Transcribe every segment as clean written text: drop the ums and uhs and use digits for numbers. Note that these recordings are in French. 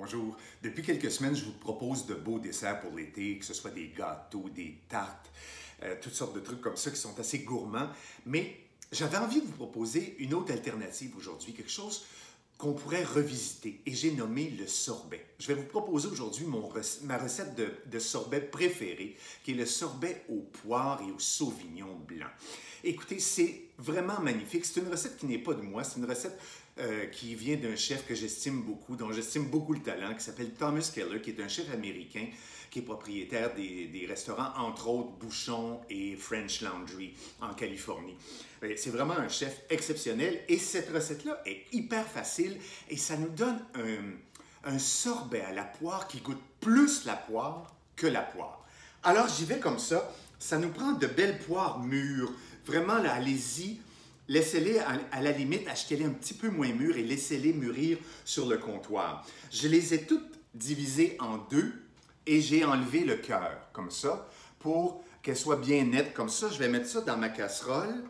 bonjour. Depuis quelques semaines, je vous propose de beaux desserts pour l'été, que ce soit des gâteaux, des tartes, toutes sortes de trucs comme ça qui sont assez gourmands. Mais j'avais envie de vous proposer une autre alternative aujourd'hui, quelque chose qu'on pourrait revisiter. Et j'ai nommé le sorbet. Je vais vous proposer aujourd'hui ma recette de sorbet préférée, qui est le sorbet aux poires et au sauvignon blanc. Écoutez, c'est vraiment magnifique. C'est une recette qui n'est pas de moi, c'est une recette qui vient d'un chef que j'estime beaucoup, dont j'estime beaucoup le talent, qui s'appelle Thomas Keller, qui est un chef américain, qui est propriétaire des restaurants, entre autres Bouchon et French Laundry en Californie. C'est vraiment un chef exceptionnel et cette recette-là est hyper facile et ça nous donne un sorbet à la poire qui goûte plus la poire que la poire. Alors j'y vais comme ça. Ça nous prend de belles poires mûres. Vraiment, là, allez-y. Laissez-les, à la limite, achetez-les un petit peu moins mûres et laissez-les mûrir sur le comptoir. Je les ai toutes divisées en deux et j'ai enlevé le cœur, comme ça, pour qu'elles soient bien nettes. Comme ça, je vais mettre ça dans ma casserole.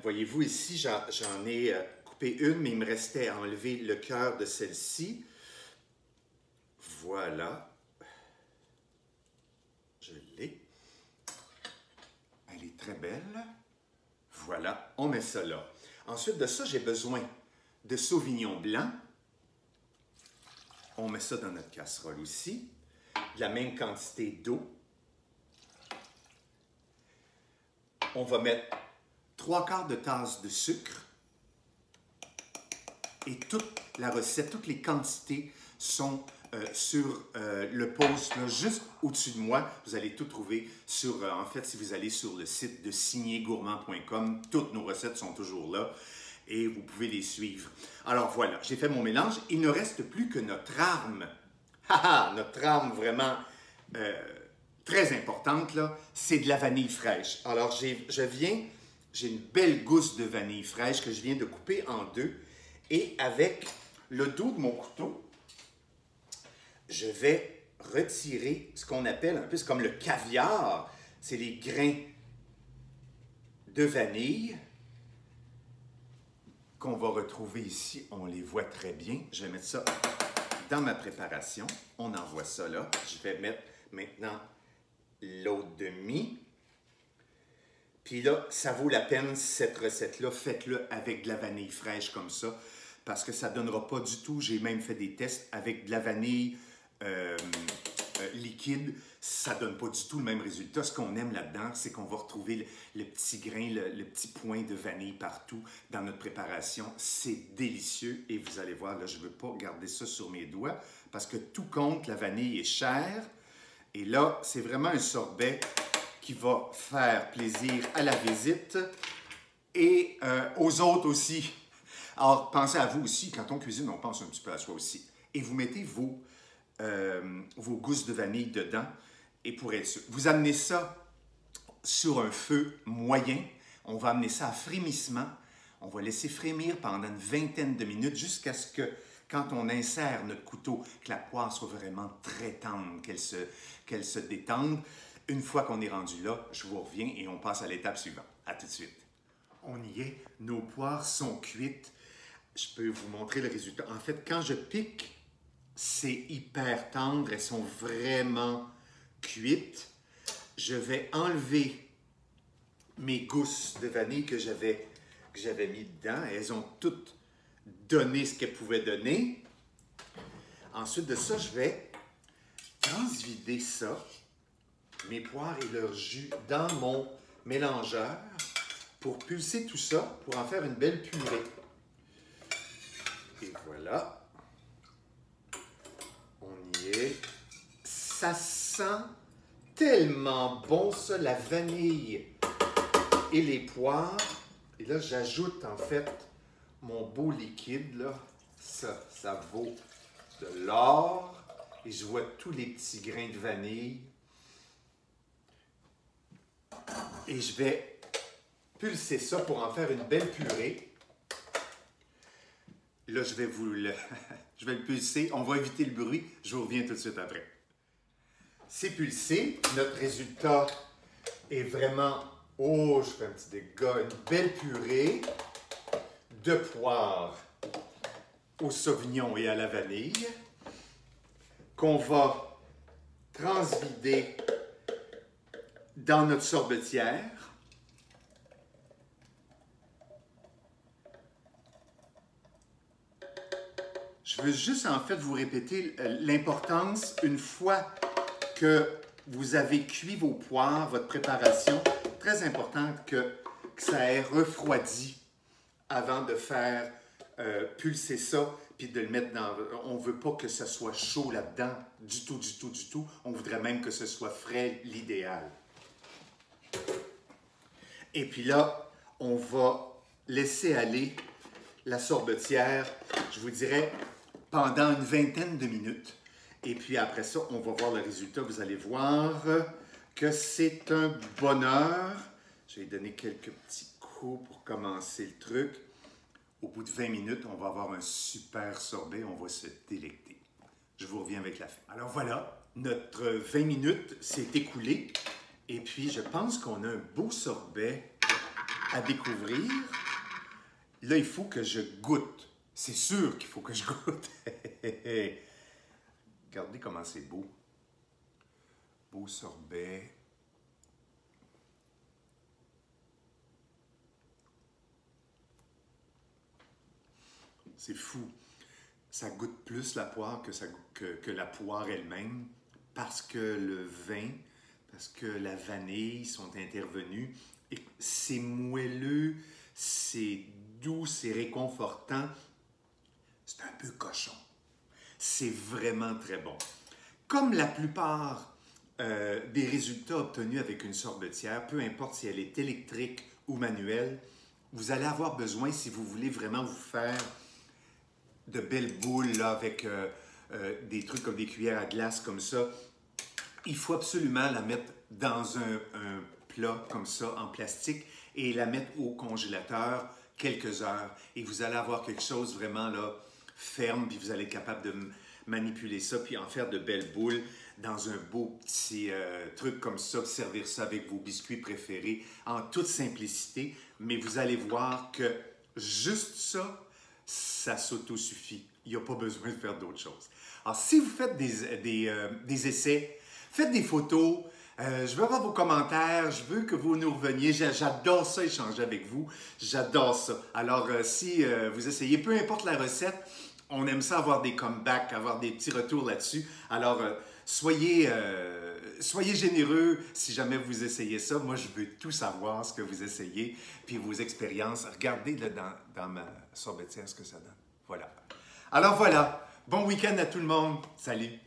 Voyez-vous, ici, j'en ai coupé une, mais il me restait à enlever le cœur de celle-ci. Voilà. Je l'ai. Elle est très belle. Voilà, on met ça là. Ensuite de ça, j'ai besoin de sauvignon blanc. On met ça dans notre casserole aussi. De la même quantité d'eau. On va mettre 3/4 de tasse de sucre. Et toute la recette, toutes les quantités sont sur le post, là, juste au-dessus de moi. Vous allez tout trouver sur, en fait, si vous allez sur le site de signergourmand.com, toutes nos recettes sont toujours là et vous pouvez les suivre. Alors voilà, j'ai fait mon mélange. Il ne reste plus que notre arme. Notre arme vraiment très importante, là, c'est de la vanille fraîche. Alors j'ai une belle gousse de vanille fraîche que je viens de couper en deux et avec le dos de mon couteau, je vais retirer ce qu'on appelle un peu, c'est comme le caviar, c'est les grains de vanille qu'on va retrouver ici. On les voit très bien. Je vais mettre ça dans ma préparation. On envoie ça là. Je vais mettre maintenant l'autre demi. Puis là, ça vaut la peine, cette recette-là. Faites-le avec de la vanille fraîche comme ça, parce que ça ne donnera pas du tout. J'ai même fait des tests avec de la vanille liquide, ça ne donne pas du tout le même résultat. Ce qu'on aime là-dedans, c'est qu'on va retrouver le petit grain, le petit point de vanille partout dans notre préparation. C'est délicieux et vous allez voir, là, je ne veux pas garder ça sur mes doigts parce que tout compte, la vanille est chère. Et là, c'est vraiment un sorbet qui va faire plaisir à la visite et aux autres aussi. Alors, pensez à vous aussi. Quand on cuisine, on pense un petit peu à soi aussi. Et vous mettez vos gousses de vanille dedans et pour être sûr. Vous amenez ça sur un feu moyen. On va amener ça à frémissement. On va laisser frémir pendant une vingtaine de minutes jusqu'à ce que, quand on insère notre couteau, que la poire soit vraiment très tendre, qu'elle se détende. Une fois qu'on est rendu là, je vous reviens et on passe à l'étape suivante. À tout de suite. On y est. Nos poires sont cuites. Je peux vous montrer le résultat. En fait, quand je pique, c'est hyper tendre, elles sont vraiment cuites. Je vais enlever mes gousses de vanille que j'avais mis dedans. Elles ont toutes donné ce qu'elles pouvaient donner. Ensuite de ça, je vais transvider ça, mes poires et leur jus, dans mon mélangeur pour pulser tout ça, pour en faire une belle purée. Et voilà. On y est. Ça sent tellement bon, ça, la vanille et les poires. Et là, j'ajoute en fait mon beau liquide, là. Ça vaut de l'or. Et je vois tous les petits grains de vanille. Et je vais pulser ça pour en faire une belle purée. Là, je vais je vais le pulser. On va éviter le bruit. Je vous reviens tout de suite après. C'est pulsé. Notre résultat est vraiment... Oh, je fais un petit dégât. Une belle purée de poire au sauvignon et à la vanille qu'on va transvider dans notre sorbetière. Je veux juste en fait vous répéter l'importance, une fois que vous avez cuit vos poires, votre préparation, très importante que ça ait refroidi avant de faire pulser ça, puis de le mettre dans... On ne veut pas que ça soit chaud là-dedans, du tout, du tout, du tout. On voudrait même que ce soit frais, l'idéal. Et puis là, on va laisser aller la sorbetière, je vous dirais, pendant une vingtaine de minutes. Et puis après ça, on va voir le résultat. Vous allez voir que c'est un bonheur. Je vais donner quelques petits coups pour commencer le truc. Au bout de 20 minutes, on va avoir un super sorbet. On va se délecter. Je vous reviens avec la fin. Alors voilà, notre 20 minutes s'est écoulé. Et puis, je pense qu'on a un beau sorbet à découvrir. Là, il faut que je goûte. C'est sûr qu'il faut que je goûte. Regardez comment c'est beau. Beau sorbet. C'est fou. Ça goûte plus la poire que la poire elle-même parce que le vin, parce que la vanille sont intervenus. Et c'est moelleux, c'est doux, c'est réconfortant. C'est un peu cochon. C'est vraiment très bon. Comme la plupart des résultats obtenus avec une sorbetière, peu importe si elle est électrique ou manuelle, vous allez avoir besoin, si vous voulez vraiment vous faire de belles boules là, avec des trucs comme des cuillères à glace comme ça, il faut absolument la mettre dans un plat comme ça, en plastique, et la mettre au congélateur quelques heures. Et vous allez avoir quelque chose vraiment là, ferme, puis vous allez être capable de manipuler ça, puis en faire de belles boules dans un beau petit truc comme ça, servir ça avec vos biscuits préférés, en toute simplicité. Mais vous allez voir que juste ça, ça s'autosuffit. Il n'y a pas besoin de faire d'autres choses. Alors, si vous faites des essais, faites des photos. Je veux avoir vos commentaires. Je veux que vous nous reveniez. J'adore ça, échanger avec vous. J'adore ça. Alors, si vous essayez, peu importe la recette, on aime ça avoir des comebacks, avoir des petits retours là-dessus. Alors, soyez généreux si jamais vous essayez ça. Moi, je veux tout savoir ce que vous essayez, puis vos expériences. Regardez là, dans ma sorbetière ce que ça donne. Voilà. Alors voilà, bon week-end à tout le monde. Salut!